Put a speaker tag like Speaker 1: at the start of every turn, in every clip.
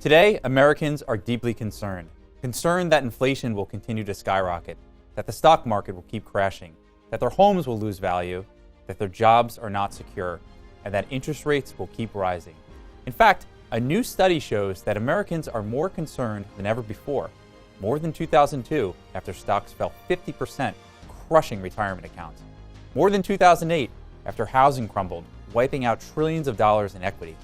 Speaker 1: Today, Americans are deeply concerned that inflation will continue to skyrocket, that the stock market will keep crashing, that their homes will lose value, that their jobs are not secure, and that interest rates will keep rising. In fact, a new study shows that Americans are more concerned than ever before, more than 2002, after stocks fell 50%, crushing retirement accounts, more than 2008, after housing crumbled, wiping out trillions of dollars in equity,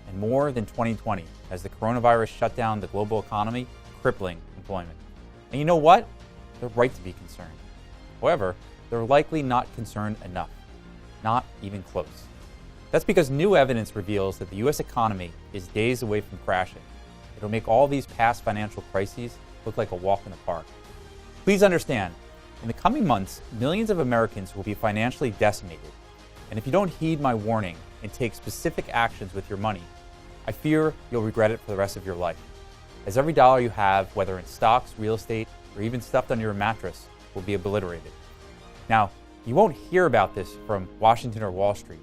Speaker 1: and more than 2020, as the coronavirus shut down the global economy, crippling employment. And you know what? They're right to be concerned. However, they're likely not concerned enough, not even close. That's because new evidence reveals that the U.S. economy is days away from crashing. It'll make all these past financial crises look like a walk in the park. Please understand, in the coming months, millions of Americans will be financially decimated. And if you don't heed my warning and take specific actions with your money, I fear you'll regret it for the rest of your life, as every dollar you have, whether in stocks, real estate, or even stuffed under your mattress, will be obliterated. Now, you won't hear about this from Washington or Wall Street.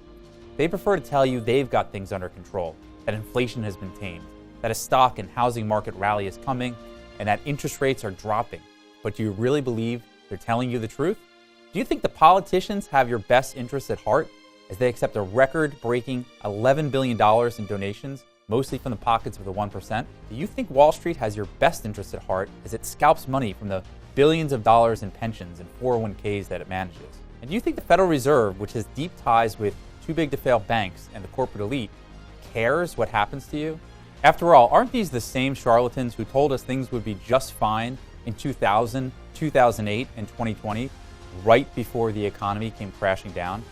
Speaker 1: They prefer to tell you they've got things under control, that inflation has been tamed, that a stock and housing market rally is coming, and that interest rates are dropping. But do you really believe they're telling you the truth? Do you think the politicians have your best interests at heart as they accept a record-breaking $11 billion in donations, mostly from the pockets of the 1%? Do you think Wall Street has your best interests at heart as it scalps money from the billions of dollars in pensions and 401ks that it manages? And do you think the Federal Reserve, which has deep ties with too-big-to-fail banks and the corporate elite, cares what happens to you? After all, aren't these the same charlatans who told us things would be just fine in 2000, 2008, and 2020, right before the economy came crashing down?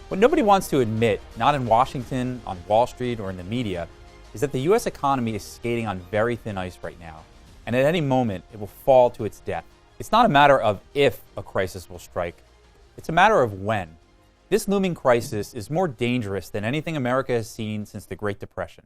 Speaker 1: What nobody wants to admit, not in Washington, on Wall Street, or in the media, is that the U.S. economy is skating on very thin ice right now, and at any moment it will fall to its death. It's not a matter of if a crisis will strike, it's a matter of when. This looming crisis is more dangerous than anything America has seen since the Great Depression.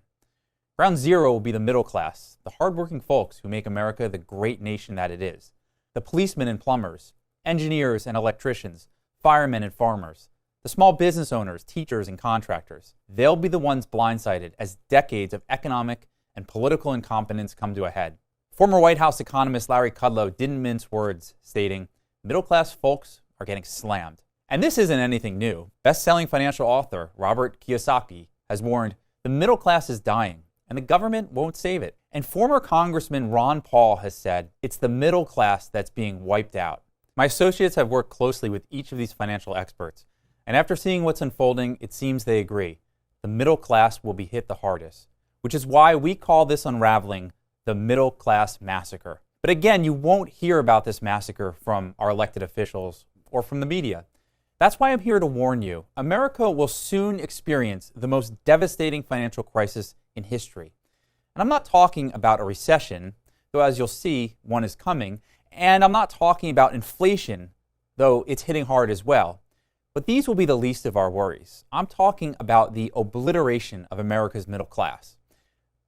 Speaker 1: Ground zero will be the middle class, the hardworking folks who make America the great nation that it is, the policemen and plumbers, engineers and electricians, firemen and farmers, the small business owners, teachers, and contractors. They'll be the ones blindsided as decades of economic and political incompetence come to a head. Former White House economist Larry Kudlow didn't mince words, stating, "Middle-class folks are getting slammed." And this isn't anything new. Best-selling financial author Robert Kiyosaki has warned, the middle class is dying, and the government won't save it. And former Congressman Ron Paul has said, it's the middle class that's being wiped out. My associates have worked closely with each of these financial experts, and after seeing what's unfolding, it seems they agree. The middle class will be hit the hardest, which is why we call this unraveling the middle class massacre. But again, you won't hear about this massacre from our elected officials or from the media. That's why I'm here to warn you. America will soon experience the most devastating financial crisis in history. And I'm not talking about a recession, though as you'll see, one is coming. And I'm not talking about inflation, though it's hitting hard as well. But these will be the least of our worries. I'm talking about the obliteration of America's middle class.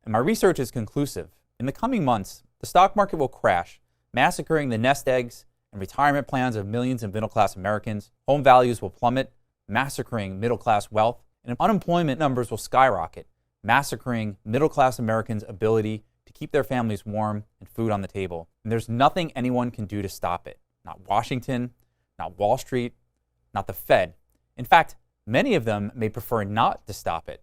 Speaker 1: And my research is conclusive. In the coming months, the stock market will crash, massacring the nest eggs and retirement plans of millions of middle-class Americans. Home values will plummet, massacring middle-class wealth, and unemployment numbers will skyrocket, massacring middle-class Americans' ability to keep their families warm and food on the table. And there's nothing anyone can do to stop it. Not Washington, not Wall Street, not the Fed. In fact, many of them may prefer not to stop it.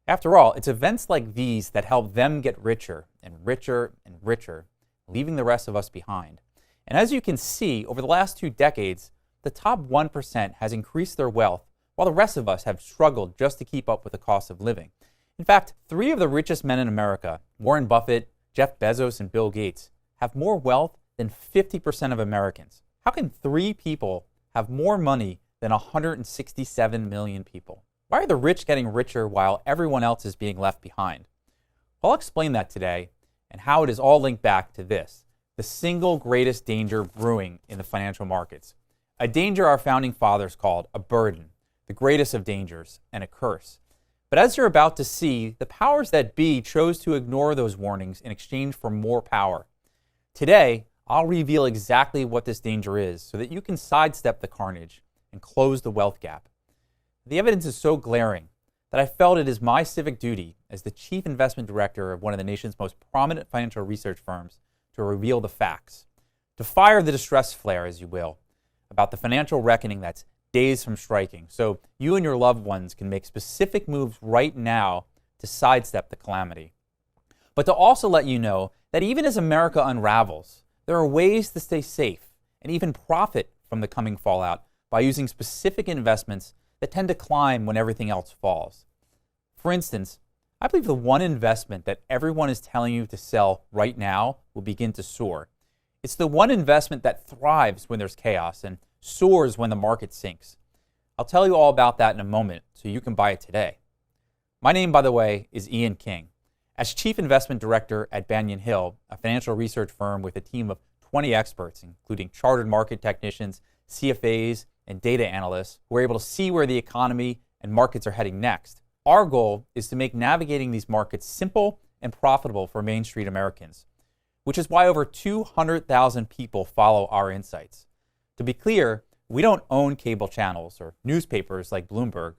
Speaker 1: After all, it's events like these that help them get richer and richer and richer, leaving the rest of us behind. And as you can see, over the last 2 decades, the top 1% has increased their wealth, while the rest of us have struggled just to keep up with the cost of living. In fact, 3 of the richest men in America, Warren Buffett, Jeff Bezos, and Bill Gates, have more wealth than 50% of Americans. How can 3 people have more money than 167 million people? Why are the rich getting richer while everyone else is being left behind? I'll explain that today and how it is all linked back to this, the single greatest danger brewing in the financial markets. A danger our founding fathers called a burden, the greatest of dangers, and a curse. But as you're about to see, the powers that be chose to ignore those warnings in exchange for more power. Today, I'll reveal exactly what this danger is so that you can sidestep the carnage and close the wealth gap. The evidence is so glaring that I felt it is my civic duty as the chief investment director of one of the nation's most prominent financial research firms to reveal the facts, to fire the distress flare, as you will, about the financial reckoning that's days from striking, so you and your loved ones can make specific moves right now to sidestep the calamity. But to also let you know that even as America unravels, there are ways to stay safe and even profit from the coming fallout by using specific investments that tend to climb when everything else falls. For instance, I believe the one investment that everyone is telling you to sell right now will begin to soar. It's the one investment that thrives when there's chaos and soars when the market sinks. I'll tell you all about that in a moment so you can buy it today. My name, by the way, is Ian King. As Chief Investment Director at Banyan Hill, a financial research firm with a team of 20 experts, including chartered market technicians, CFAs, and data analysts, who are able to see where the economy and markets are heading next, our goal is to make navigating these markets simple and profitable for Main Street Americans, which is why over 200,000 people follow our insights. To be clear, we don't own cable channels or newspapers like Bloomberg.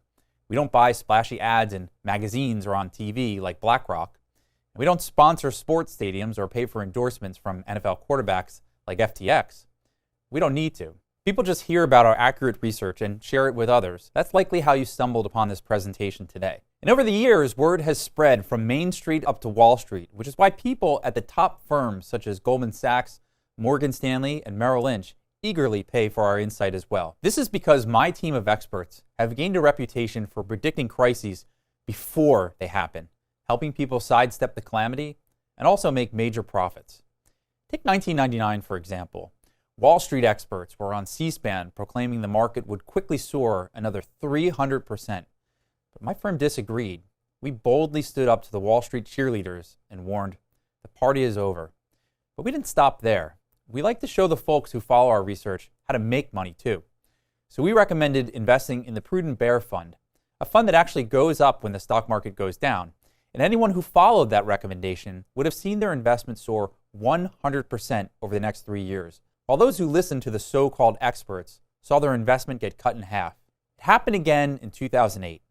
Speaker 1: We don't buy splashy ads in magazines or on TV like BlackRock. We don't sponsor sports stadiums or pay for endorsements from NFL quarterbacks like FTX. We don't need to. People just hear about our accurate research and share it with others. That's likely how you stumbled upon this presentation today. And over the years, word has spread from Main Street up to Wall Street, which is why people at the top firms such as Goldman Sachs, Morgan Stanley, and Merrill Lynch eagerly pay for our insight as well. This is because my team of experts have gained a reputation for predicting crises before they happen, helping people sidestep the calamity and also make major profits. Take 1999, for example. Wall Street experts were on C-SPAN proclaiming the market would quickly soar another 300%. But my firm disagreed. We boldly stood up to the Wall Street cheerleaders and warned, the party is over. But we didn't stop there. We like to show the folks who follow our research how to make money too. So we recommended investing in the Prudent Bear Fund, a fund that actually goes up when the stock market goes down. And anyone who followed that recommendation would have seen their investment soar 100% over the next 3 years, while those who listened to the so-called experts saw their investment get cut in half. It happened again in 2008.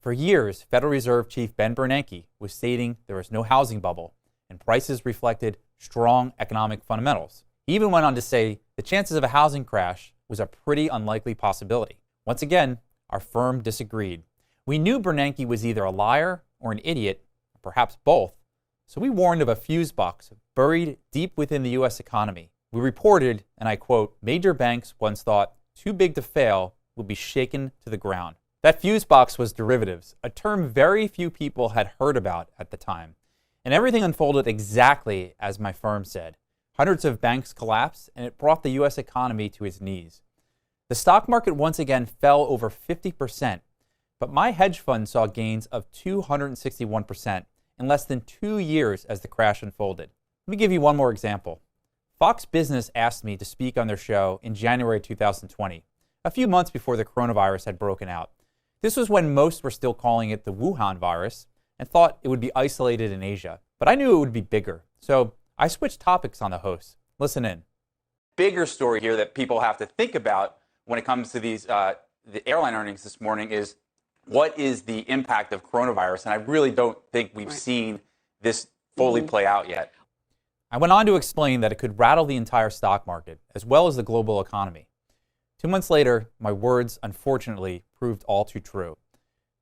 Speaker 1: For years, Federal Reserve Chief Ben Bernanke was stating there was no housing bubble and prices reflected strong economic fundamentals. He even went on to say the chances of a housing crash was a pretty unlikely possibility. Once again, our firm disagreed. We knew Bernanke was either a liar or an idiot, or perhaps both, so we warned of a fuse box buried deep within the U.S. economy. We reported, and I quote, major banks once thought too big to fail would be shaken to the ground. That fuse box was derivatives, a term very few people had heard about at the time. And everything unfolded exactly as my firm said. Hundreds of banks collapsed, and it brought the U.S. economy to its knees. The stock market once again fell over 50%, but my hedge fund saw gains of 261% in less than 2 years as the crash unfolded. Let me give you one more example. Fox Business asked me to speak on their show in January 2020, a few months before the coronavirus had broken out. This was when most were still calling it the Wuhan virus and thought it would be isolated in Asia. But I knew it would be bigger, so I switched topics on the host. Listen in. Bigger story here that people have to think about when it comes to these the airline earnings this morning is what is the impact of coronavirus? And I really don't think we've seen this fully play out yet. I went on to explain that it could rattle the entire stock market as well as the global economy. 2 months later, my words unfortunately proved all too true.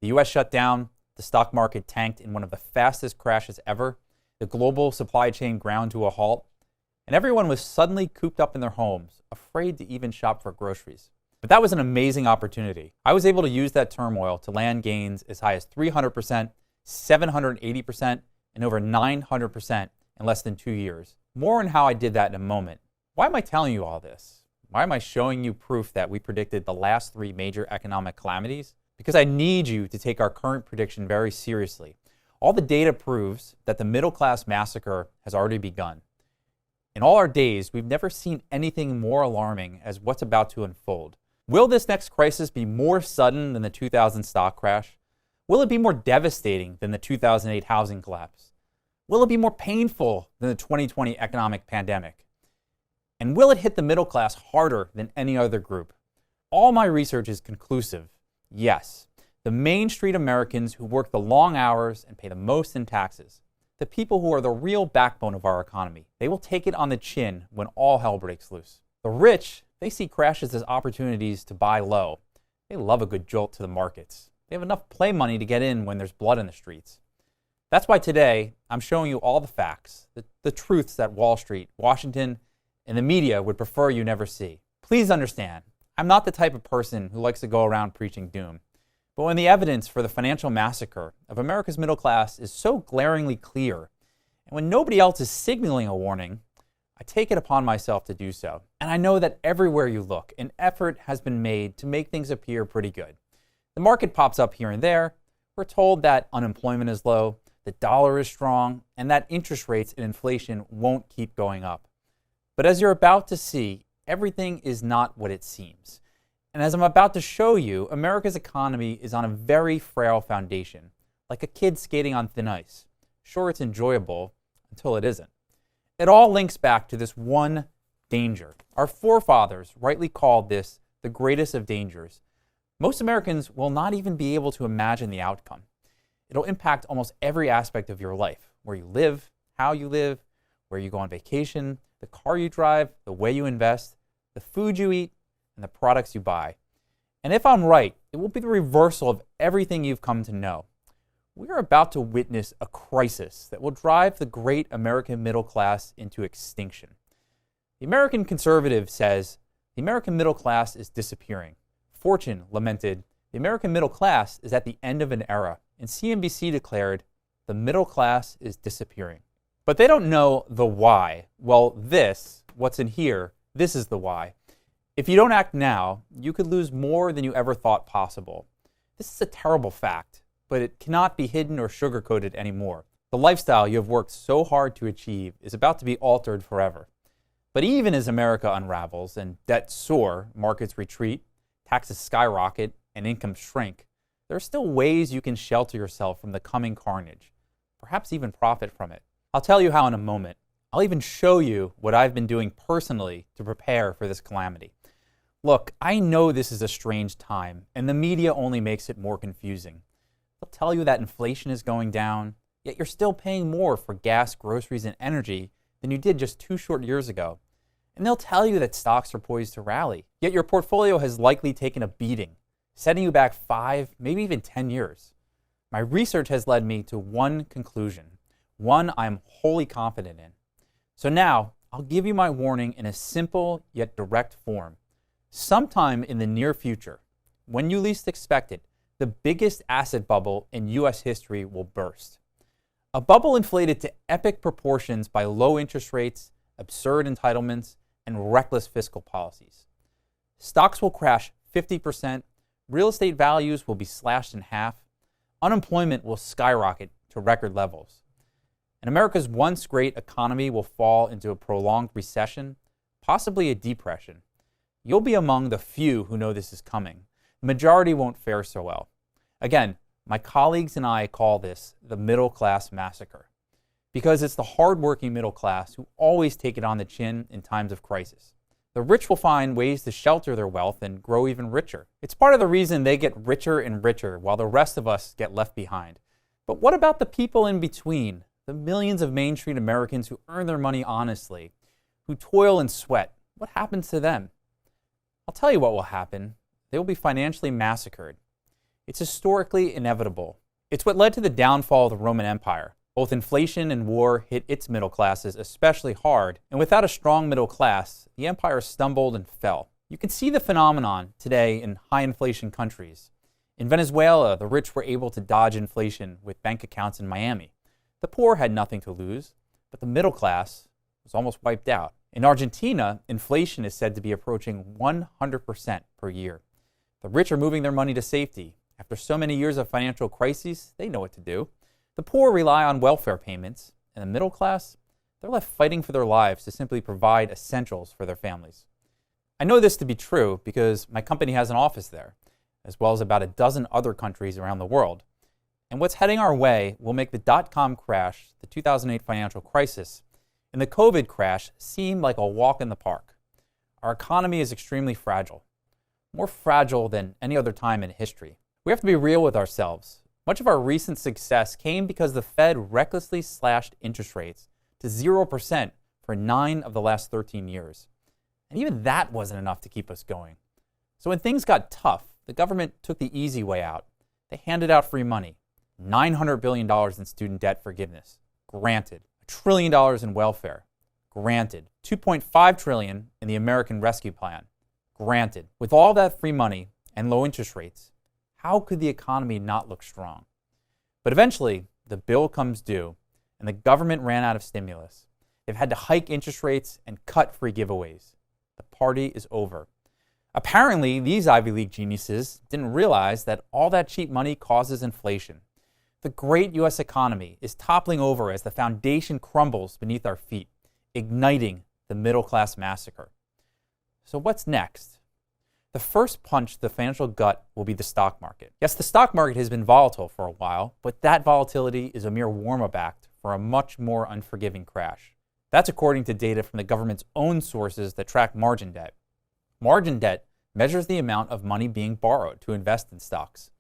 Speaker 1: The US shut down, the stock market tanked in one of the fastest crashes ever, the global supply chain ground to a halt, and everyone was suddenly cooped up in their homes, afraid to even shop for groceries. But that was an amazing opportunity. I was able to use that turmoil to land gains as high as 300%, 780%, and over 900% in less than 2 years. More on how I did that in a moment. Why am I telling you all this? Why am I showing you proof that we predicted the last 3 major economic calamities? Because I need you to take our current prediction very seriously. All the data proves that the middle-class massacre has already begun. In all our days, we've never seen anything more alarming as what's about to unfold. Will this next crisis be more sudden than the 2000 stock crash? Will it be more devastating than the 2008 housing collapse? Will it be more painful than the 2020 economic pandemic? And will it hit the middle class harder than any other group? All my research is conclusive. Yes, The Main Street Americans who work the long hours and pay the most in taxes. The people who are the real backbone of our economy. They will take it on the chin when all hell breaks loose. The rich, they see crashes as opportunities to buy low. They love a good jolt to the markets. They have enough play money to get in when there's blood in the streets. That's why today, I'm showing you all the facts, the truths that Wall Street, Washington, and the media would prefer you never see. Please understand, I'm not the type of person who likes to go around preaching doom. But when the evidence for the financial massacre of America's middle class is so glaringly clear, and when nobody else is signaling a warning, I take it upon myself to do so. And I know that everywhere you look, an effort has been made to make things appear pretty good. The market pops up here and there. We're told that unemployment is low, the dollar is strong, and that interest rates and inflation won't keep going up. But as you're about to see, everything is not what it seems. And as I'm about to show you, America's economy is on a very frail foundation, like a kid skating on thin ice. Sure, it's enjoyable until it isn't. It all links back to this one danger. Our forefathers rightly called this the greatest of dangers. Most Americans will not even be able to imagine the outcome. It'll impact almost every aspect of your life, where you live, how you live, where you go on vacation, the car you drive, the way you invest, the food you eat, and the products you buy. And if I'm right, it will be the reversal of everything you've come to know. We are about to witness a crisis that will drive the great American middle class into extinction. The American conservative says, the American middle class is disappearing. Fortune lamented, the American middle class is at the end of an era. And CNBC declared, the middle class is disappearing. But they don't know the why. Well, what's in here, this is the why. If you don't act now, you could lose more than you ever thought possible. This is a terrible fact, but it cannot be hidden or sugarcoated anymore. The lifestyle you have worked so hard to achieve is about to be altered forever. But even as America unravels and debts soar, markets retreat, taxes skyrocket, and incomes shrink, there are still ways you can shelter yourself from the coming carnage, perhaps even profit from it. I'll tell you how in a moment. I'll even show you what I've been doing personally to prepare for this calamity. Look, I know this is a strange time, and the media only makes it more confusing. They'll tell you that inflation is going down, yet you're still paying more for gas, groceries, and energy than you did just 2 short years ago. And they'll tell you that stocks are poised to rally, yet your portfolio has likely taken a beating, setting you back 5, maybe even 10 years. My research has led me to one conclusion, one I'm wholly confident in. So now, I'll give you my warning in a simple yet direct form. Sometime in the near future, when you least expect it, the biggest asset bubble in U.S. history will burst. A bubble inflated to epic proportions by low interest rates, absurd entitlements, and reckless fiscal policies. Stocks will crash 50%, real estate values will be slashed in half, unemployment will skyrocket to record levels, and America's once great economy will fall into a prolonged recession, possibly a depression. You'll be among the few who know this is coming. The majority won't fare so well. Again, my colleagues and I call this the middle class massacre, because it's the hardworking middle class who always take it on the chin in times of crisis. The rich will find ways to shelter their wealth and grow even richer. It's part of the reason they get richer and richer while the rest of us get left behind. But what about the people in between? The millions of Main Street Americans who earn their money honestly, who toil and sweat. What happens to them? I'll tell you what will happen. They will be financially massacred. It's historically inevitable. It's what led to the downfall of the Roman Empire. Both inflation and war hit its middle classes especially hard, and without a strong middle class, the empire stumbled and fell. You can see the phenomenon today in high inflation countries. In Venezuela, the rich were able to dodge inflation with bank accounts in Miami. The poor had nothing to lose, but the middle class was almost wiped out. In Argentina, inflation is said to be approaching 100% per year. The rich are moving their money to safety. After so many years of financial crises, they know what to do. The poor rely on welfare payments, and the middle class, they're left fighting for their lives to simply provide essentials for their families. I know this to be true because my company has an office there, as well as about a dozen other countries around the world. And what's heading our way will make the dot-com crash, the 2008 financial crisis, and the COVID crash seem like a walk in the park. Our economy is extremely fragile, more fragile than any other time in history. We have to be real with ourselves. Much of our recent success came because the Fed recklessly slashed interest rates to 0% for 9 of the last 13 years. And even that wasn't enough to keep us going. So when things got tough, the government took the easy way out. They handed out free money. $900 billion in student debt forgiveness. Granted. $1 trillion in welfare. Granted. $2.5 trillion in the American Rescue Plan. Granted. With all that free money and low interest rates, how could the economy not look strong? But eventually, the bill comes due, and the government ran out of stimulus. They've had to hike interest rates and cut free giveaways. The party is over. Apparently, these Ivy League geniuses didn't realize that all that cheap money causes inflation. The great U.S. economy is toppling over as the foundation crumbles beneath our feet, igniting the middle-class massacre. So what's next? The first punch to the financial gut will be the stock market. Yes, the stock market has been volatile for a while, but that volatility is a mere warm-up act for a much more unforgiving crash. That's according to data from the government's own sources that track margin debt. Margin debt measures the amount of money being borrowed to invest in stocks.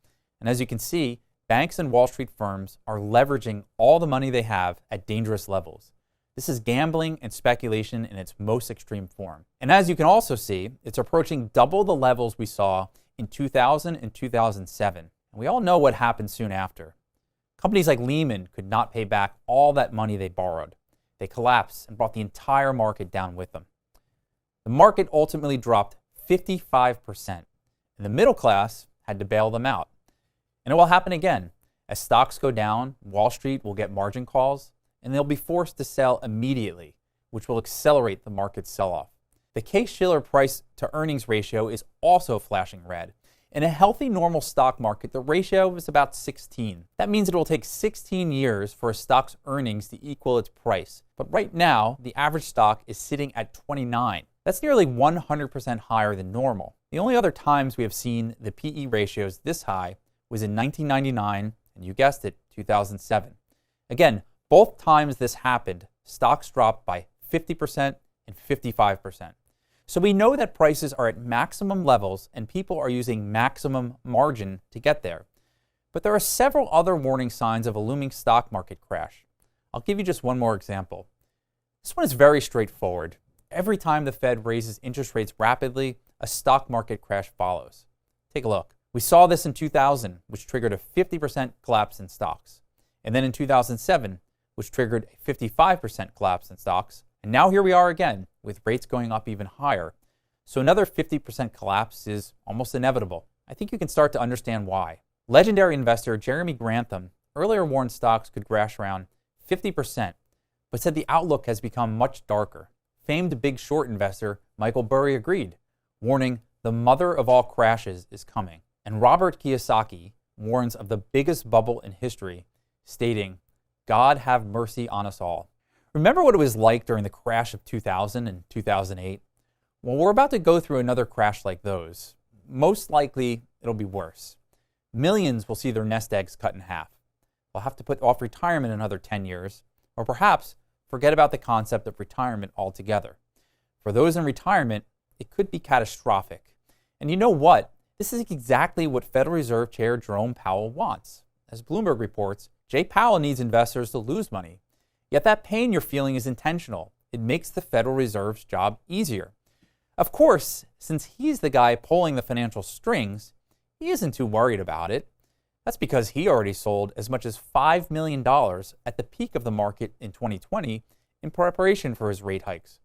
Speaker 1: And as you can see, banks and Wall Street firms are leveraging all the money they have at dangerous levels. This is gambling and speculation in its most extreme form. And as you can also see, it's approaching double the levels we saw in 2000 and 2007. And we all know what happened soon after. Companies like Lehman could not pay back all that money they borrowed. They collapsed and brought the entire market down with them. The market ultimately dropped 55%, and the middle class had to bail them out. And it will happen again. As stocks go down, Wall Street will get margin calls, and they'll be forced to sell immediately, which will accelerate the market's sell-off. The Case-Shiller price-to-earnings ratio is also flashing red. In a healthy, normal stock market, the ratio is about 16. That means it will take 16 years for a stock's earnings to equal its price. But right now, the average stock is sitting at 29. That's nearly 100% higher than normal. The only other times we have seen the PE ratios this high was in 1999, and you guessed it, 2007. Again, both times this happened, stocks dropped by 50% and 55%. So we know that prices are at maximum levels and people are using maximum margin to get there. But there are several other warning signs of a looming stock market crash. I'll give you just one more example. This one is very straightforward. Every time the Fed raises interest rates rapidly, a stock market crash follows. Take a look. We saw this in 2000, which triggered a 50% collapse in stocks. And then in 2007, which triggered a 55% collapse in stocks. And now here we are again, with rates going up even higher. So another 50% collapse is almost inevitable. I think you can start to understand why. Legendary investor Jeremy Grantham earlier warned stocks could crash around 50%, but said the outlook has become much darker. Famed Big Short investor Michael Burry agreed, warning the mother of all crashes is coming. And Robert Kiyosaki warns of the biggest bubble in history, stating, God have mercy on us all. Remember what it was like during the crash of 2000 and 2008? Well, we're about to go through another crash like those. Most likely, it'll be worse. Millions will see their nest eggs cut in half. They'll have to put off retirement another 10 years, or perhaps forget about the concept of retirement altogether. For those in retirement, it could be catastrophic. And you know what? This is exactly what Federal Reserve Chair Jerome Powell wants. As Bloomberg reports, Jay Powell needs investors to lose money. Yet that pain you're feeling is intentional. It makes the Federal Reserve's job easier. Of course, since he's the guy pulling the financial strings, he isn't too worried about it. That's because he already sold as much as $5 million at the peak of the market in 2020 in preparation for his rate hikes.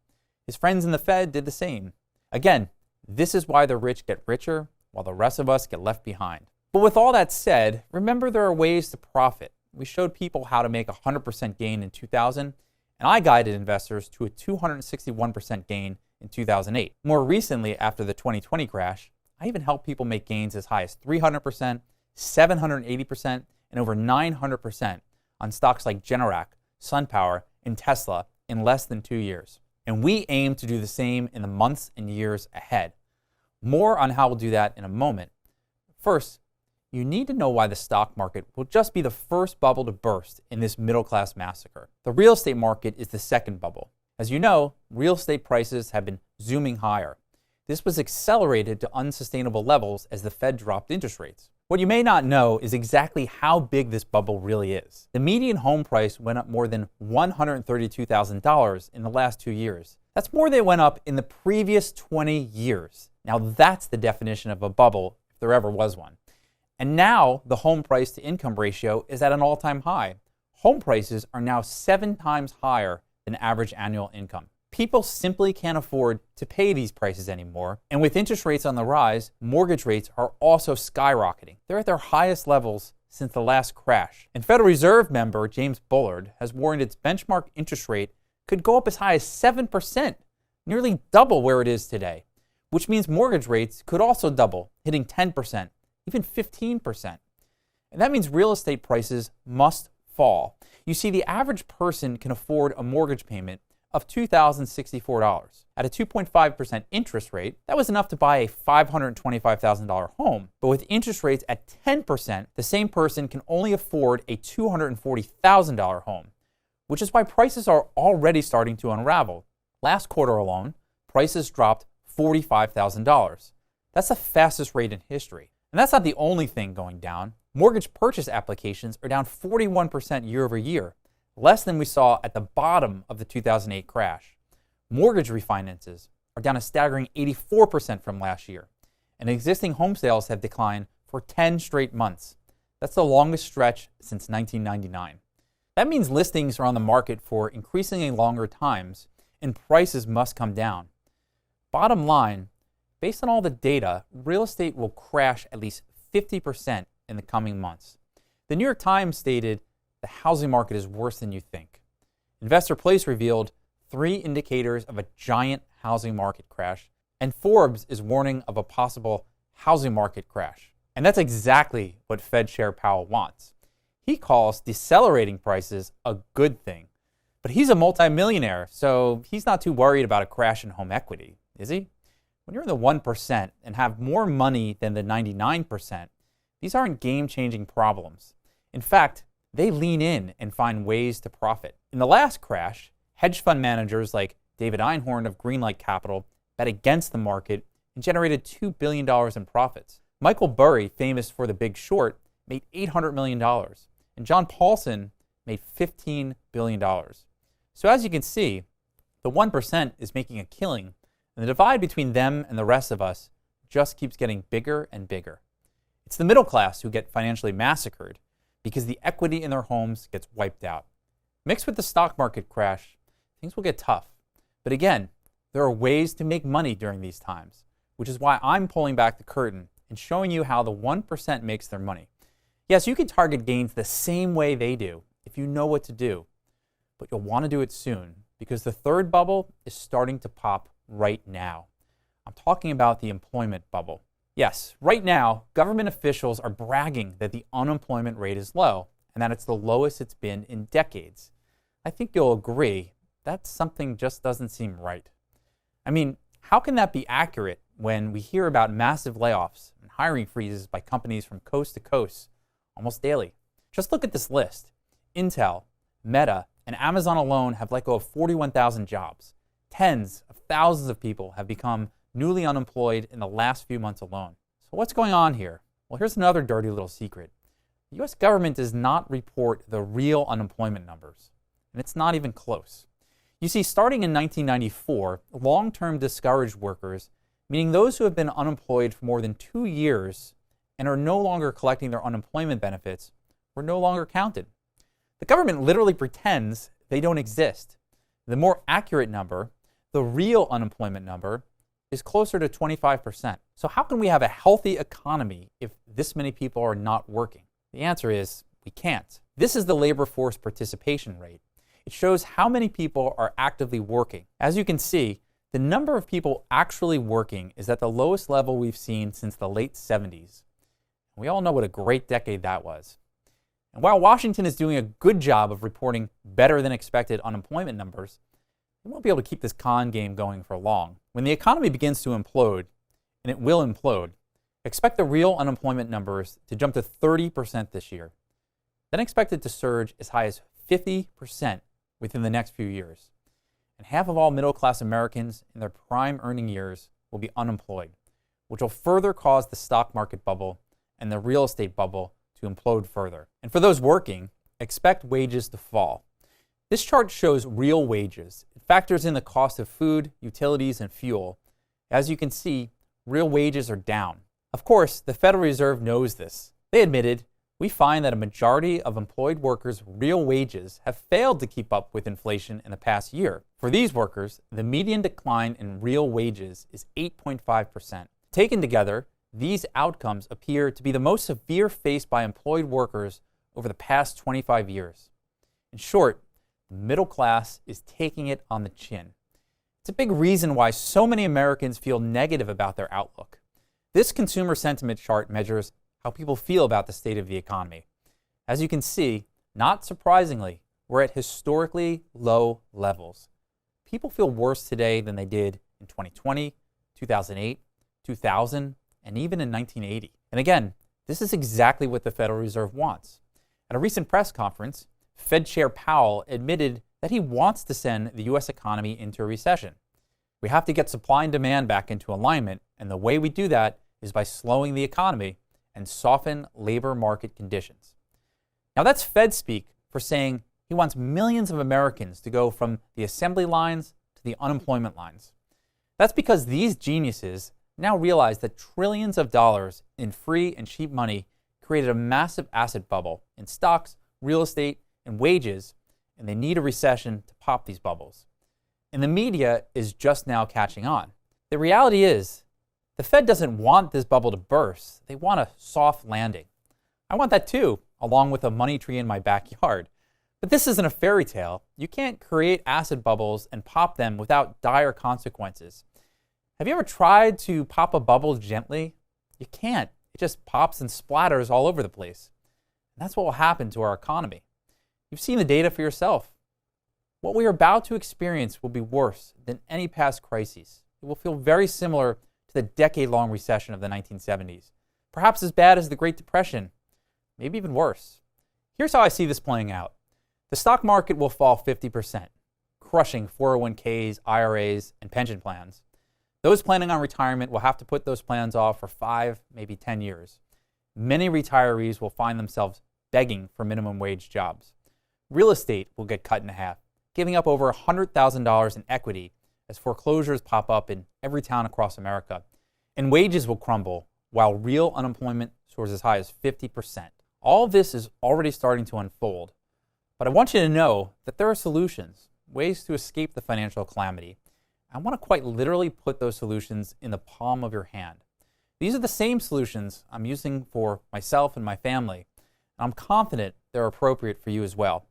Speaker 1: His friends in the Fed did the same. Again, this is why the rich get richer while the rest of us get left behind. But with all that said, remember there are ways to profit. We showed people how to make a 100% gain in 2000, and I guided investors to a 261% gain in 2008. More recently, after the 2020 crash, I even helped people make gains as high as 300%, 780%, and over 900% on stocks like Generac, SunPower, and Tesla in less than 2 years. And we aim to do the same in the months and years ahead. More on how we'll do that in a moment. First, you need to know why the stock market will just be the first bubble to burst in this middle-class massacre. The real estate market is the second bubble. As you know, real estate prices have been zooming higher. This was accelerated to unsustainable levels as the Fed dropped interest rates. What you may not know is exactly how big this bubble really is. The median home price went up more than $132,000 in the last 2 years. That's more than it went up in the previous 20 years. Now that's the definition of a bubble, if there ever was one. And now the home price to income ratio is at an all-time high. Home prices are now 7 times higher than average annual income. People simply can't afford to pay these prices anymore, and with interest rates on the rise, mortgage rates are also skyrocketing. They're at their highest levels since the last crash. And Federal Reserve member James Bullard has warned its benchmark interest rate could go up as high as 7%, nearly double where it is today, which means mortgage rates could also double, hitting 10%, even 15%. And that means real estate prices must fall. You see, the average person can afford a mortgage payment of $2,064. At a 2.5% interest rate, that was enough to buy a $525,000 home. But with interest rates at 10%, the same person can only afford a $240,000 home, which is why prices are already starting to unravel. Last quarter alone, prices dropped $45,000. That's the fastest rate in history. And that's not the only thing going down. Mortgage purchase applications are down 41% year over year, less than we saw at the bottom of the 2008 crash. Mortgage refinances are down a staggering 84% from last year, and existing home sales have declined for 10 straight months. That's the longest stretch since 1999. That means listings are on the market for increasingly longer times, and prices must come down. Bottom line, based on all the data, real estate will crash at least 50% in the coming months. The New York Times stated, "The housing market is worse than you think." Investor Place revealed 3 indicators of a giant housing market crash, and Forbes is warning of a possible housing market crash. And that's exactly what Fed Chair Powell wants. He calls decelerating prices a good thing. But he's a multimillionaire, so he's not too worried about a crash in home equity, is he? When you're in the 1% and have more money than the 99%, these aren't game-changing problems. In fact, they lean in and find ways to profit. In the last crash, hedge fund managers like David Einhorn of Greenlight Capital bet against the market and generated $2 billion in profits. Michael Burry, famous for The Big Short, made $800 million, and John Paulson made $15 billion. So as you can see, the 1% is making a killing, and the divide between them and the rest of us just keeps getting bigger and bigger. It's the middle class who get financially massacred because the equity in their homes gets wiped out. Mixed with the stock market crash, things will get tough. But again, there are ways to make money during these times, which is why I'm pulling back the curtain and showing you how the 1% makes their money. Yes, you can target gains the same way they do if you know what to do, but you'll want to do it soon because the third bubble is starting to pop right now. I'm talking about the employment bubble. Yes, right now, government officials are bragging that the unemployment rate is low and that it's the lowest it's been in decades. I think you'll agree that something just doesn't seem right. I mean, how can that be accurate when we hear about massive layoffs and hiring freezes by companies from coast to coast almost daily? Just look at this list. Intel, Meta, and Amazon alone have let go of 41,000 jobs. Tens of thousands of people have become newly unemployed in the last few months alone. So what's going on here? Well, here's another dirty little secret. The U.S. government does not report the real unemployment numbers, and it's not even close. You see, starting in 1994, long-term discouraged workers, meaning those who have been unemployed for more than 2 years and are no longer collecting their unemployment benefits, were no longer counted. The government literally pretends they don't exist. The more accurate number, the real unemployment number, is closer to 25%. So how can we have a healthy economy if this many people are not working? The answer is we can't. This is the labor force participation rate. It shows how many people are actively working. As you can see, the number of people actually working is at the lowest level we've seen since the late 70s. We all know what a great decade that was. And while Washington is doing a good job of reporting better than expected unemployment numbers, they won't be able to keep this con game going for long. When the economy begins to implode, and it will implode, expect the real unemployment numbers to jump to 30% this year. Then expect it to surge as high as 50% within the next few years. And half of all middle-class Americans in their prime earning years will be unemployed, which will further cause the stock market bubble and the real estate bubble to implode further. And for those working, expect wages to fall. This chart shows real wages. It factors in the cost of food, utilities, and fuel. As you can see, real wages are down. Of course, the Federal Reserve knows this. They admitted, "We find that a majority of employed workers' real wages have failed to keep up with inflation in the past year." For these workers, the median decline in real wages is 8.5%. Taken together, these outcomes appear to be the most severe faced by employed workers over the past 25 years. In short, the middle class is taking it on the chin. It's a big reason why so many Americans feel negative about their outlook. This consumer sentiment chart measures how people feel about the state of the economy. As you can see, not surprisingly, we're at historically low levels. People feel worse today than they did in 2020, 2008, 2000, and even in 1980. And again, this is exactly what the Federal Reserve wants. At a recent press conference, Fed Chair Powell admitted that he wants to send the U.S. economy into a recession. We have to get supply and demand back into alignment, and the way we do that is by slowing the economy and soften labor market conditions. Now that's Fed speak for saying he wants millions of Americans to go from the assembly lines to the unemployment lines. That's because these geniuses now realize that trillions of dollars in free and cheap money created a massive asset bubble in stocks, real estate, and wages, and they need a recession to pop these bubbles. And the media is just now catching on. The reality is, the Fed doesn't want this bubble to burst. They want a soft landing. I want that too, along with a money tree in my backyard. But this isn't a fairy tale. You can't create asset bubbles and pop them without dire consequences. Have you ever tried to pop a bubble gently? You can't. It just pops and splatters all over the place. And that's what will happen to our economy. You've seen the data for yourself. What we are about to experience will be worse than any past crises. It will feel very similar to the decade-long recession of the 1970s. Perhaps as bad as the Great Depression, maybe even worse. Here's how I see this playing out. The stock market will fall 50%, crushing 401ks, IRAs, and pension plans. Those planning on retirement will have to put those plans off for 5, maybe 10 years. Many retirees will find themselves begging for minimum wage jobs. Real estate will get cut in half, giving up over $100,000 in equity as foreclosures pop up in every town across America. And wages will crumble while real unemployment soars as high as 50%. All of this is already starting to unfold. But I want you to know that there are solutions, ways to escape the financial calamity. I want to quite literally put those solutions in the palm of your hand. These are the same solutions I'm using for myself and my family. And I'm confident they're appropriate for you as well.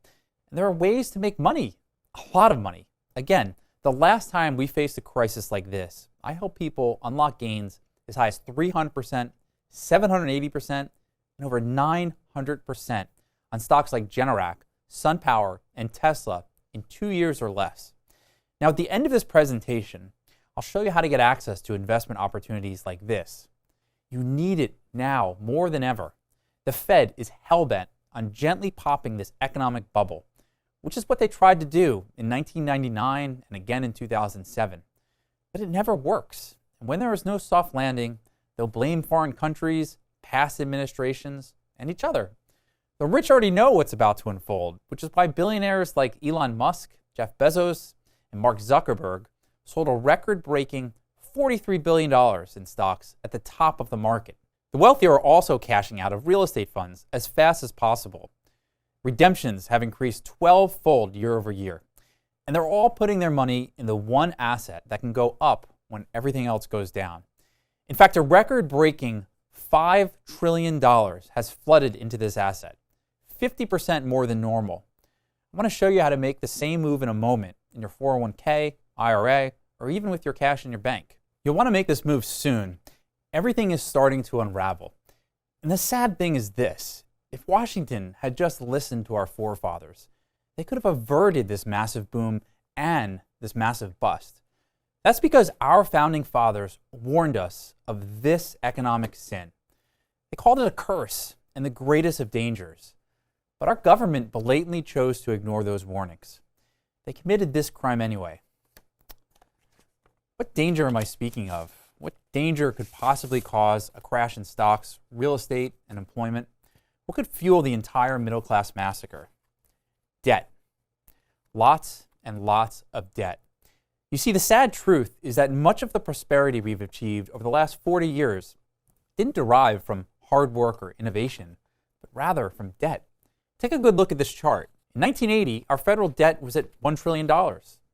Speaker 1: And there are ways to make money, a lot of money. Again, the last time we faced a crisis like this, I helped people unlock gains as high as 300%, 780%, and over 900% on stocks like Generac, SunPower, and Tesla in 2 years or less. Now, at the end of this presentation, I'll show you how to get access to investment opportunities like this. You need it now more than ever. The Fed is hell-bent on gently popping this economic bubble, which is what they tried to do in 1999 and again in 2007. But it never works. And when there is no soft landing, they'll blame foreign countries, past administrations, and each other. The rich already know what's about to unfold, which is why billionaires like Elon Musk, Jeff Bezos, and Mark Zuckerberg sold a record-breaking $43 billion in stocks at the top of the market. The wealthy are also cashing out of real estate funds as fast as possible. Redemptions have increased 12-fold year over year. And they're all putting their money in the one asset that can go up when everything else goes down. In fact, a record-breaking $5 trillion has flooded into this asset, 50% more than normal. I want to show you how to make the same move in a moment in your 401k, IRA, or even with your cash in your bank. You'll want to make this move soon. Everything is starting to unravel. And the sad thing is this. If Washington had just listened to our forefathers, they could have averted this massive boom and this massive bust. That's because our founding fathers warned us of this economic sin. They called it a curse and the greatest of dangers. But our government blatantly chose to ignore those warnings. They committed this crime anyway. What danger am I speaking of? What danger could possibly cause a crash in stocks, real estate, and employment? What could fuel the entire middle-class massacre? Debt. Lots and lots of debt. You see, the sad truth is that much of the prosperity we've achieved over the last 40 years didn't derive from hard work or innovation, but rather from debt. Take a good look at this chart. In 1980, our federal debt was at $1 trillion.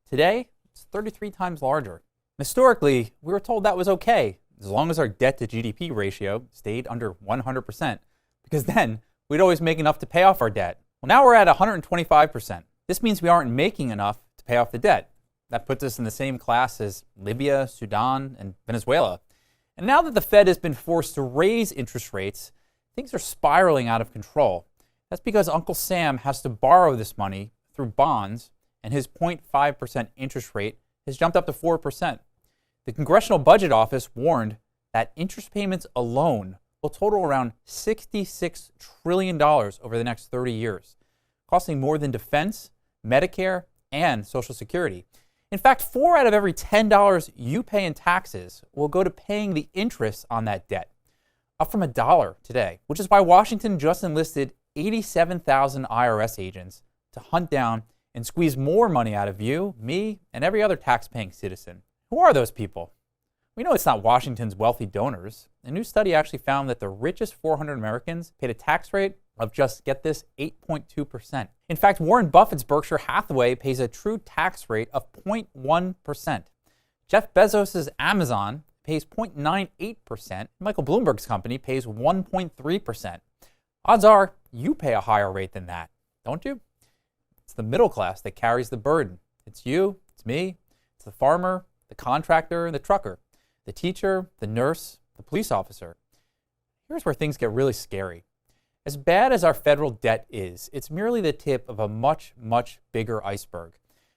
Speaker 1: Today, it's 33 times larger. Historically, we were told that was okay, as long as our debt to GDP ratio stayed under 100%, because then we'd always make enough to pay off our debt. Well, now we're at 125%. This means we aren't making enough to pay off the debt. That puts us in the same class as Libya, Sudan, and Venezuela. And now that the Fed has been forced to raise interest rates, things are spiraling out of control. That's because Uncle Sam has to borrow this money through bonds, and his 0.5% interest rate has jumped up to 4%. The Congressional Budget Office warned that interest payments alone will total around $66 trillion over the next 30 years, costing more than defense, Medicare, and Social Security. In fact, 4 out of every $10 you pay in taxes will go to paying the interest on that debt, up from $1 today, which is why Washington just enlisted 87,000 IRS agents to hunt down and squeeze more money out of you, me, and every other tax-paying citizen. Who are those people? We know it's not Washington's wealthy donors. A new study actually found that the richest 400 Americans paid a tax rate of just, get this, 8.2%. In fact, Warren Buffett's Berkshire Hathaway pays a true tax rate of 0.1%. Jeff Bezos' Amazon pays 0.98%. And Michael Bloomberg's company pays 1.3%. Odds are you pay a higher rate than that, don't you? It's the middle class that carries the burden. It's you, it's me, it's the farmer, the contractor, and the trucker, the teacher, the nurse, the police officer. Here's where things get really scary. As bad as our federal debt is, it's merely the tip of a much, much bigger iceberg.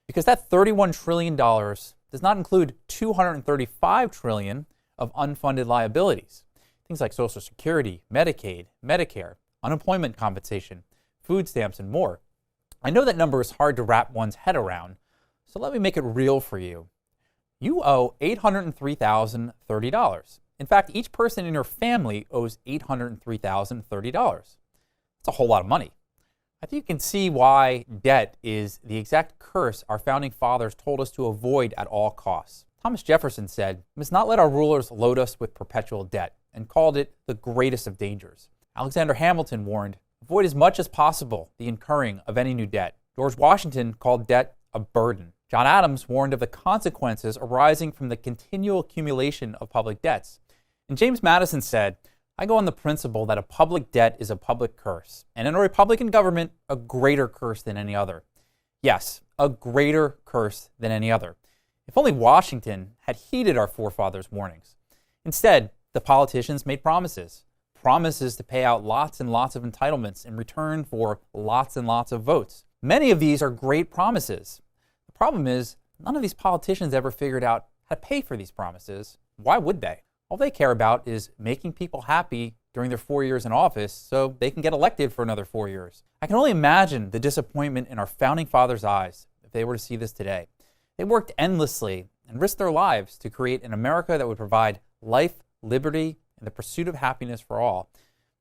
Speaker 1: Because that $31 trillion does not include $235 trillion of unfunded liabilities. Things like Social Security, Medicaid, Medicare, unemployment compensation, food stamps, and more. I know that number is hard to wrap one's head around, so let me make it real for you. You owe $803,030. In fact, each person in your family owes $803,030. That's a whole lot of money. I think you can see why debt is the exact curse our founding fathers told us to avoid at all costs. Thomas Jefferson said, "We must not let our rulers load us with perpetual debt," and called it the greatest of dangers. Alexander Hamilton warned, "Avoid as much as possible the incurring of any new debt." George Washington called debt a burden. John Adams warned of the consequences arising from the continual accumulation of public debts. And James Madison said, "I go on the principle that a public debt is a public curse, and in a Republican government, a greater curse than any other." Yes, a greater curse than any other. If only Washington had heeded our forefathers' warnings. Instead, the politicians made promises to pay out lots and lots of entitlements in return for lots and lots of votes. Many of these are great promises. The problem is, none of these politicians ever figured out how to pay for these promises. Why would they? All they care about is making people happy during their 4 years in office so they can get elected for another 4 years. I can only imagine the disappointment in our founding fathers' eyes if they were to see this today. They worked endlessly and risked their lives to create an America that would provide life, liberty, and the pursuit of happiness for all.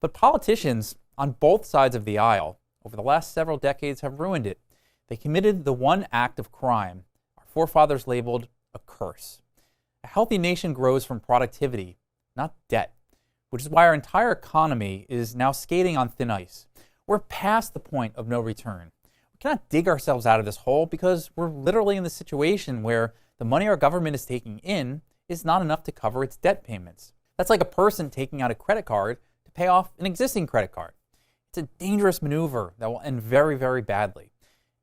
Speaker 1: But politicians on both sides of the aisle over the last several decades have ruined it. They committed the one act of crime our forefathers labeled a curse. A healthy nation grows from productivity, not debt, which is why our entire economy is now skating on thin ice. We're past the point of no return. We cannot dig ourselves out of this hole because we're literally in the situation where the money our government is taking in is not enough to cover its debt payments. That's like a person taking out a credit card to pay off an existing credit card. It's a dangerous maneuver that will end very, very badly.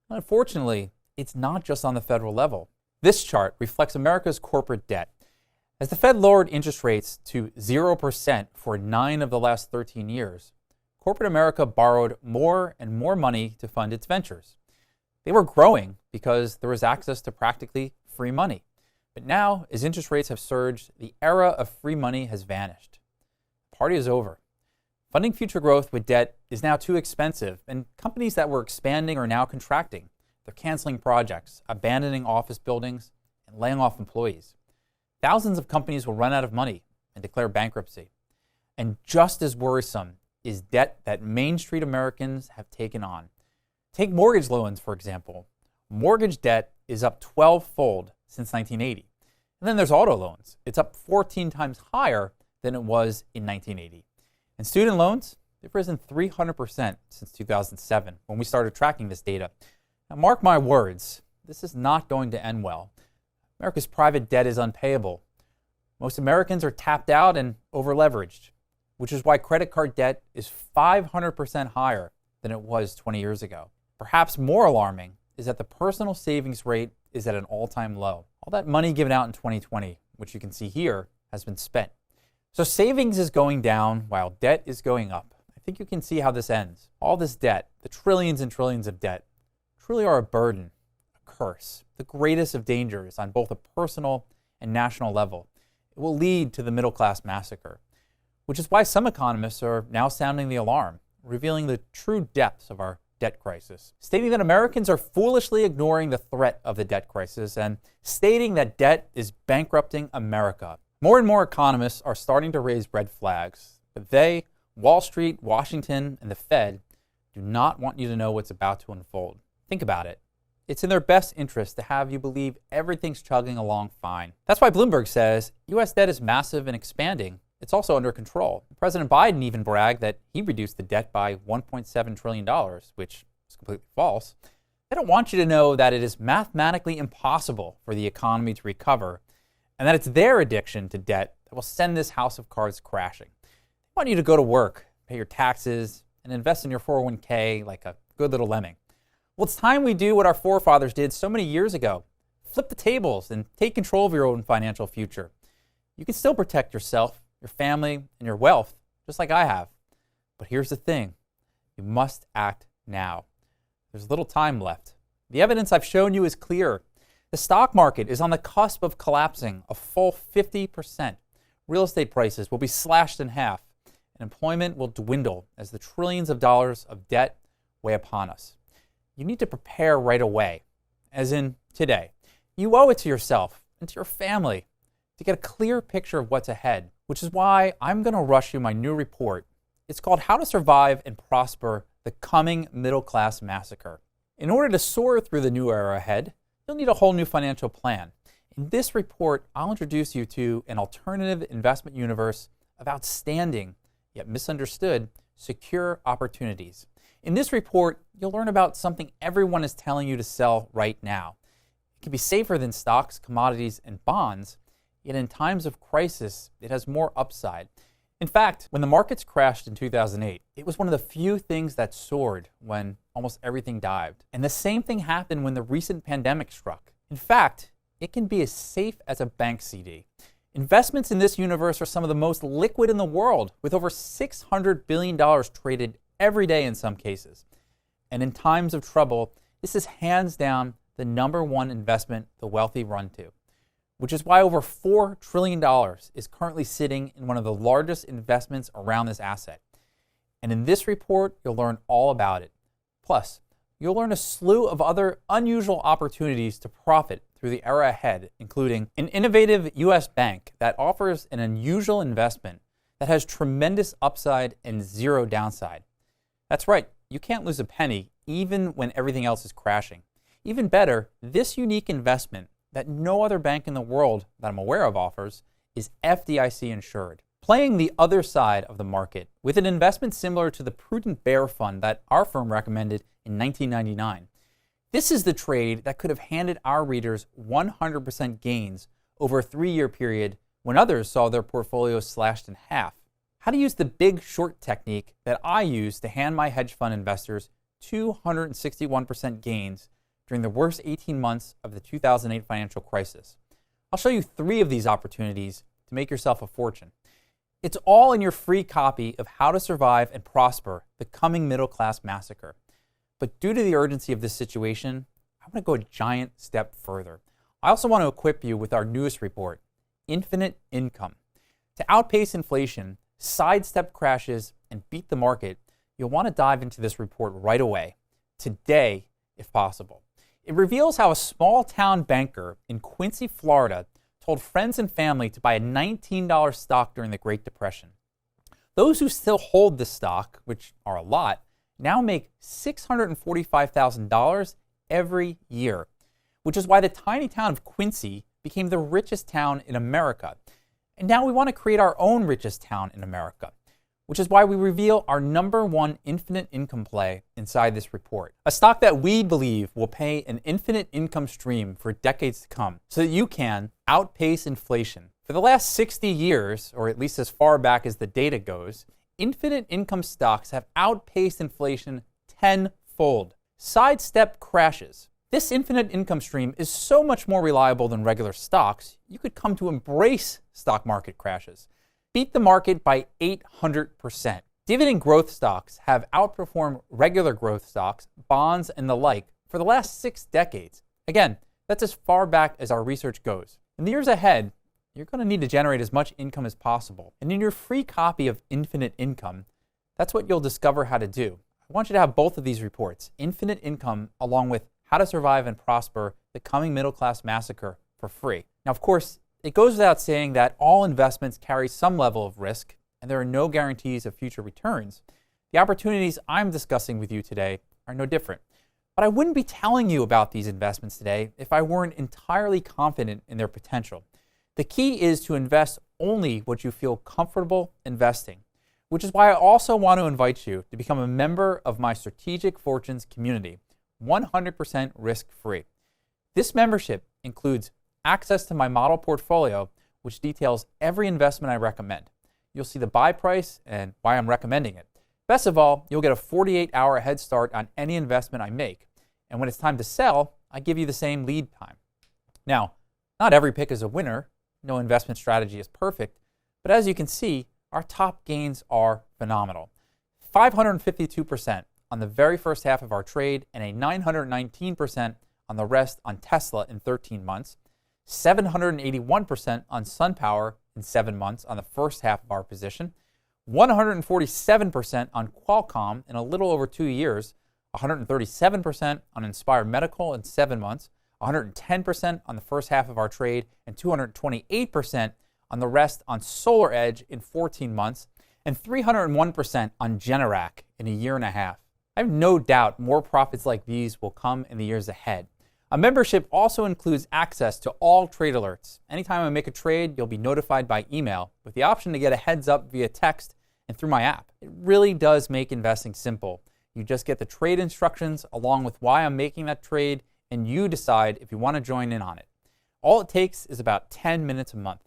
Speaker 1: Unfortunately, it's not just on the federal level. This chart reflects America's corporate debt. As the Fed lowered interest rates to 0% for 9 of the last 13 years, corporate America borrowed more and more money to fund its ventures. They were growing because there was access to practically free money. But now, as interest rates have surged, the era of free money has vanished. The party is over. Funding future growth with debt is now too expensive, and companies that were expanding are now contracting. They're canceling projects, abandoning office buildings, and laying off employees. thousands of companies will run out of money and declare bankruptcy. And just as worrisome is debt that Main Street Americans have taken on. Take mortgage loans, for example. Mortgage debt is up 12-fold since 1980. And then there's auto loans. It's up 14 times higher than it was in 1980. And student loans, they've risen 300% since 2007 when we started tracking this data. Now, mark my words, this is not going to end well. America's private debt is unpayable. Most Americans are tapped out and over-leveraged, which is why credit card debt is 500% higher than it was 20 years ago. Perhaps more alarming is that the personal savings rate is at an all-time low. All that money given out in 2020, which you can see here, has been spent. So savings is going down while debt is going up. I think you can see how this ends. All this debt, the trillions and trillions of debt, truly are a burden, a curse, the greatest of dangers on both a personal and national level. It will lead to the middle-class massacre, which is why some economists are now sounding the alarm, revealing the true depths of our debt crisis, stating that Americans are foolishly ignoring the threat of the debt crisis and stating that debt is bankrupting America. More and more economists are starting to raise red flags, but they, Wall Street, Washington, and the Fed, do not want you to know what's about to unfold. Think about it. It's in their best interest to have you believe everything's chugging along fine. That's why Bloomberg says U.S. debt is massive and expanding. It's also under control. President Biden even bragged that he reduced the debt by $1.7 trillion, which is completely false. They don't want you to know that it is mathematically impossible for the economy to recover, and that it's their addiction to debt that will send this house of cards crashing. They want you to go to work, pay your taxes, and invest in your 401k like a good little lemming. Well, it's time we do what our forefathers did so many years ago. Flip the tables and take control of your own financial future. You can still protect yourself, your family, and your wealth, just like I have. But here's the thing. You must act now. There's little time left. The evidence I've shown you is clear. The stock market is on the cusp of collapsing a full 50%. Real estate prices will be slashed in half, and employment will dwindle as the trillions of dollars of debt weigh upon us. You need to prepare right away, as in today. You owe it to yourself and to your family to get a clear picture of what's ahead, which is why I'm going to rush you my new report. It's called How to Survive and Prosper the Coming Middle-Class Massacre. In order to soar through the new era ahead, you'll need a whole new financial plan. In this report, I'll introduce you to an alternative investment universe of outstanding, yet misunderstood, secure opportunities. In this report, you'll learn about something everyone is telling you to sell right now. It can be safer than stocks, commodities, and bonds, yet in times of crisis, it has more upside. In fact, when the markets crashed in 2008, it was one of the few things that soared when almost everything dived. And the same thing happened when the recent pandemic struck. In fact, it can be as safe as a bank CD. Investments in this universe are some of the most liquid in the world, with over $600 billion traded every day in some cases. And in times of trouble, this is hands down the number one investment the wealthy run to, which is why over $4 trillion is currently sitting in one of the largest investments around this asset. And in this report, you'll learn all about it. Plus, you'll learn a slew of other unusual opportunities to profit through the era ahead, including an innovative U.S. bank that offers an unusual investment that has tremendous upside and zero downside. That's right, you can't lose a penny even when everything else is crashing. Even better, this unique investment that no other bank in the world that I'm aware of offers is FDIC insured. Playing the other side of the market with an investment similar to the Prudent Bear Fund that our firm recommended in 1999. This is the trade that could have handed our readers 100% gains over a 3-year period when others saw their portfolios slashed in half. How to use the big short technique that I use to hand my hedge fund investors 261% gains during the worst 18 months of the 2008 financial crisis. I'll show you 3 of these opportunities to make yourself a fortune. It's all in your free copy of How to Survive and Prosper the Coming Middle-Class Massacre. But due to the urgency of this situation, I want to go a giant step further. I also want to equip you with our newest report, Infinite Income. To outpace inflation, sidestep crashes, and beat the market, you'll want to dive into this report right away, today if possible. It reveals how a small-town banker in Quincy, Florida, told friends and family to buy a $19 stock during the Great Depression. Those who still hold the stock, which are a lot, now make $645,000 every year, which is why the tiny town of Quincy became the richest town in America. And now we want to create our own richest town in America, which is why we reveal our #1 infinite income play inside this report. A stock that we believe will pay an infinite income stream for decades to come so that you can outpace inflation. For the last 60 years, or at least as far back as the data goes, infinite income stocks have outpaced inflation tenfold. Sidestep crashes. This infinite income stream is so much more reliable than regular stocks, you could come to embrace stock market crashes. Beat the market by 800%. Dividend growth stocks have outperformed regular growth stocks, bonds, and the like for the last 6 decades. Again, that's as far back as our research goes. In the years ahead, you're going to need to generate as much income as possible. And in your free copy of Infinite Income, that's what you'll discover how to do. I want you to have both of these reports, Infinite Income along with How to Survive and Prosper, the Coming Middle Class Massacre, for free. Now, of course, it goes without saying that all investments carry some level of risk, and there are no guarantees of future returns. The opportunities I'm discussing with you today are no different. But I wouldn't be telling you about these investments today if I weren't entirely confident in their potential. The key is to invest only what you feel comfortable investing, which is why I also want to invite you to become a member of my Strategic Fortunes community, 100% risk-free. This membership includes access to my model portfolio, which details every investment I recommend. You'll see the buy price and why I'm recommending it. Best of all, you'll get a 48-hour head start on any investment I make. And when it's time to sell, I give you the same lead time. Now, not every pick is a winner. No investment strategy is perfect. But as you can see, our top gains are phenomenal. 552% on the very first half of our trade and a 919% on the rest on Tesla in 13 months. 781% on SunPower in 7 months on the first half of our position. 147% on Qualcomm in a little over 2 years. 137% on Inspire Medical in 7 months. 110% on the first half of our trade, and 228% on the rest on SolarEdge in 14 months, and 301% on Generac in a year and a half. I have no doubt more profits like these will come in the years ahead. A membership also includes access to all trade alerts. Anytime I make a trade, you'll be notified by email with the option to get a heads up via text and through my app. It really does make investing simple. You just get the trade instructions along with why I'm making that trade, and you decide if you want to join in on it. All it takes is about 10 minutes a month.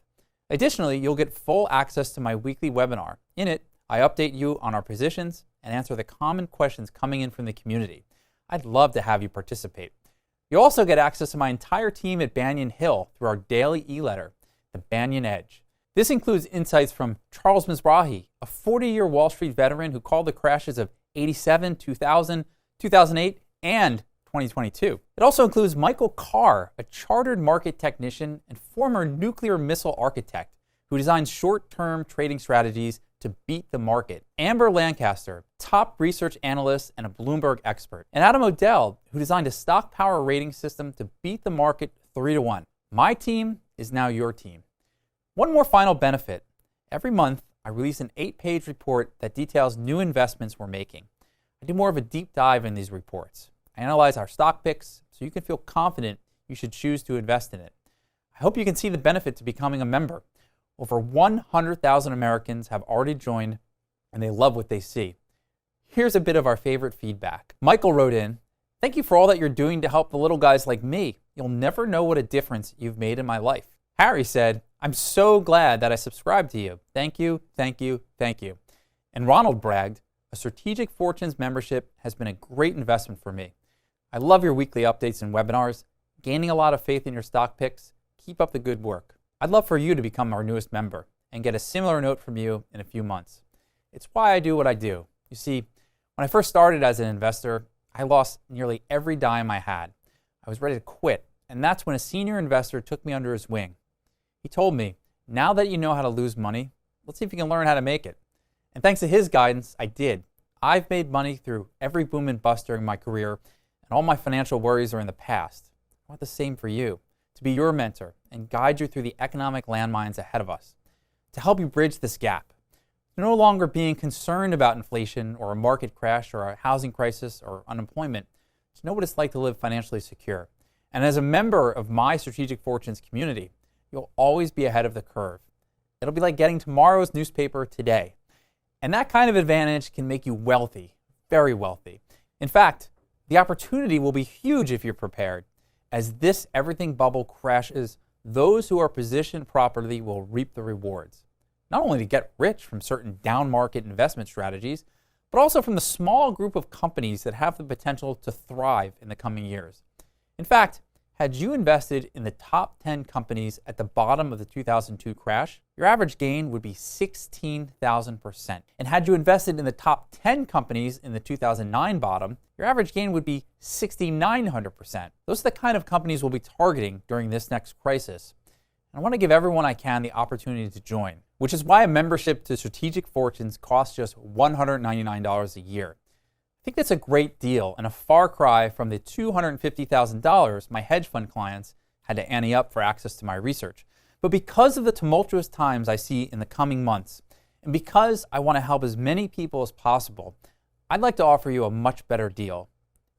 Speaker 1: Additionally, you'll get full access to my weekly webinar. In it, I update you on our positions and answer the common questions coming in from the community. I'd love to have you participate. You'll also get access to my entire team at Banyan Hill through our daily e-letter, the Banyan Edge. This includes insights from Charles Mizrahi, a 40-year Wall Street veteran who called the crashes of '87, 2000, 2008, and 2022. It also includes Michael Carr, a chartered market technician and former nuclear missile architect who designs short-term trading strategies to beat the market. Amber Lancaster, top research analyst and a Bloomberg expert. And Adam O'Dell, who designed a stock power rating system to beat the market 3-1. My team is now your team. One more final benefit. Every month, I release an 8-page report that details new investments we're making. I do more of a deep dive in these reports. I analyze our stock picks so you can feel confident you should choose to invest in it. I hope you can see the benefit to becoming a member. Over 100,000 Americans have already joined, and they love what they see. Here's a bit of our favorite feedback. Michael wrote in, "Thank you for all that you're doing to help the little guys like me. You'll never know what a difference you've made in my life." Harry said, "I'm so glad that I subscribed to you. Thank you, thank you, thank you." And Ronald bragged, "A Strategic Fortunes membership has been a great investment for me. I love your weekly updates and webinars, gaining a lot of faith in your stock picks. Keep up the good work. I'd love for you to become our newest member and get a similar note from you in a few months. It's why I do what I do. You see, when I first started as an investor, I lost nearly every dime I had. I was ready to quit, and that's when a senior investor took me under his wing. He told me, now that you know how to lose money, let's see if you can learn how to make it. And thanks to his guidance, I did. I've made money through every boom and bust during my career, and all my financial worries are in the past. I want the same for you, to be your mentor and guide you through the economic landmines ahead of us. To help you bridge this gap, you're no longer being concerned about inflation or a market crash or a housing crisis or unemployment. To know what it's like to live financially secure. And as a member of my Strategic Fortunes community, you'll always be ahead of the curve. It'll be like getting tomorrow's newspaper today. And that kind of advantage can make you wealthy, very wealthy. In fact, the opportunity will be huge if you're prepared. As this everything bubble crashes, those who are positioned properly will reap the rewards. Not only to get rich from certain down market investment strategies, but also from the small group of companies that have the potential to thrive in the coming years. In fact, had you invested in the top 10 companies at the bottom of the 2002 crash, your average gain would be 16,000%. And had you invested in the top 10 companies in the 2009 bottom, your average gain would be 6,900%. Those are the kind of companies we'll be targeting during this next crisis. And I want to give everyone I can the opportunity to join, which is why a membership to Strategic Fortunes costs just $199 a year. I think that's a great deal and a far cry from the $250,000 my hedge fund clients had to ante up for access to my research. But because of the tumultuous times I see in the coming months, and because I want to help as many people as possible, I'd like to offer you a much better deal.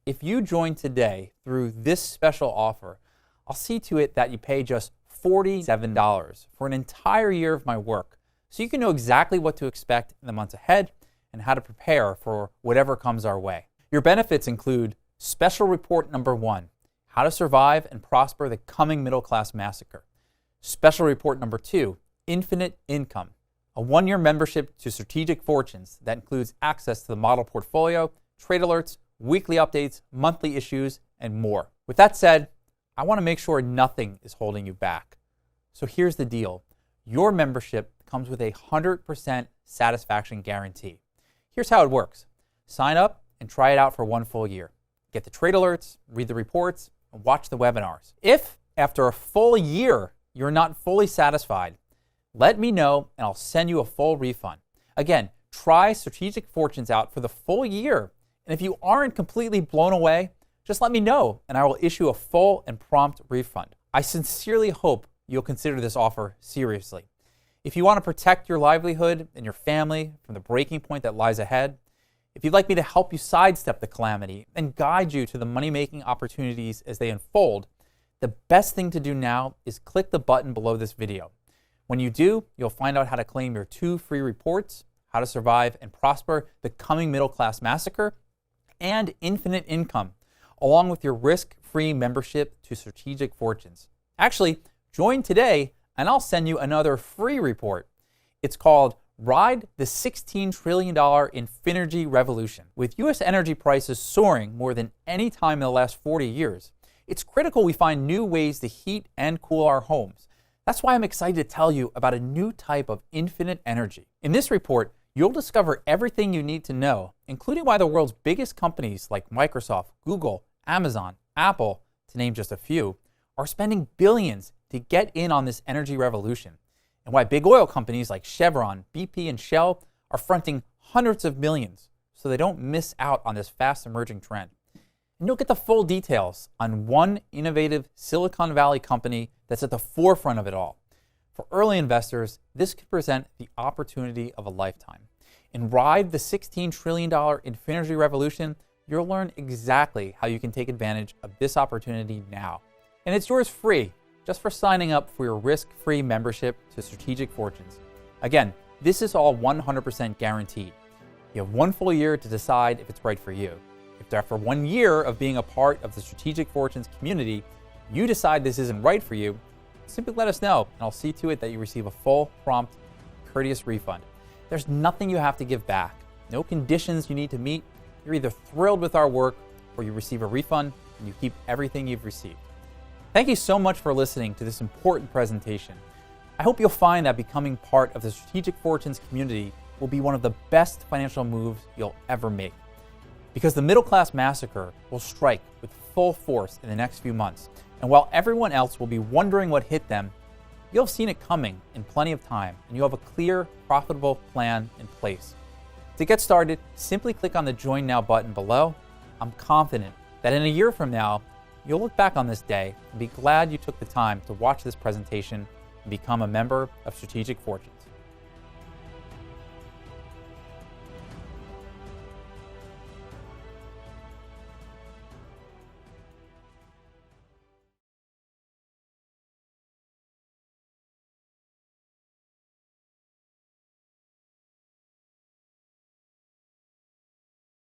Speaker 1: If you join today through this special offer, I'll see to it that you pay just $47 for an entire year of my work, so you can know exactly what to expect in the months ahead and how to prepare for whatever comes our way. Your benefits include Special Report Number 1, How to Survive and Prosper the Coming Middle Class Massacre. Special Report Number 2, Infinite Income, a 1-year membership to Strategic Fortunes that includes access to the model portfolio, trade alerts, weekly updates, monthly issues, and more. With that said, I want to make sure nothing is holding you back. So here's the deal. Your membership comes with a 100% satisfaction guarantee. Here's how it works. Sign up and try it out for 1 full year. Get the trade alerts, read the reports, and watch the webinars. If, after a full year, you're not fully satisfied, let me know and I'll send you a full refund. Again, try Strategic Fortunes out for the full year. And if you aren't completely blown away, just let me know and I will issue a full and prompt refund. I sincerely hope you'll consider this offer seriously. If you want to protect your livelihood and your family from the breaking point that lies ahead, if you'd like me to help you sidestep the calamity and guide you to the money-making opportunities as they unfold, the best thing to do now is click the button below this video. When you do, you'll find out how to claim your 2 free reports, How to Survive and Prosper the Coming Middle Class Massacre, and Infinite Income, along with your risk-free membership to Strategic Fortunes. Actually, join today and I'll send you another free report. It's called Ride the $16 trillion Infinergy Revolution. With U.S. energy prices soaring more than any time in the last 40 years, it's critical we find new ways to heat and cool our homes. That's why I'm excited to tell you about a new type of infinite energy. In this report, you'll discover everything you need to know, including why the world's biggest companies like Microsoft, Google, Amazon, Apple, to name just a few, are spending billions to get in on this energy revolution, and why big oil companies like Chevron, BP, and Shell are fronting hundreds of millions so they don't miss out on this fast emerging trend. And you'll get the full details on one innovative Silicon Valley company that's at the forefront of it all. For early investors, this could present the opportunity of a lifetime. In Ride the $16 trillion Infinergy Revolution, you'll learn exactly how you can take advantage of this opportunity now. And it's yours free, just for signing up for your risk-free membership to Strategic Fortunes. Again, this is all 100% guaranteed. You have 1 full year to decide if it's right for you. If after 1 year of being a part of the Strategic Fortunes community, you decide this isn't right for you, simply let us know and I'll see to it that you receive a full, prompt, courteous refund. There's nothing you have to give back, no conditions you need to meet. You're either thrilled with our work or you receive a refund and you keep everything you've received. Thank you so much for listening to this important presentation. I hope you'll find that becoming part of the Strategic Fortunes community will be one of the best financial moves you'll ever make. Because the middle class massacre will strike with full force in the next few months, and while everyone else will be wondering what hit them, you'll have seen it coming in plenty of time, and you have a clear, profitable plan in place. To get started, simply click on the Join Now button below. I'm confident that in a year from now, You'll look back on this day and be glad you took the time to watch this presentation and become a member of Strategic Fortune.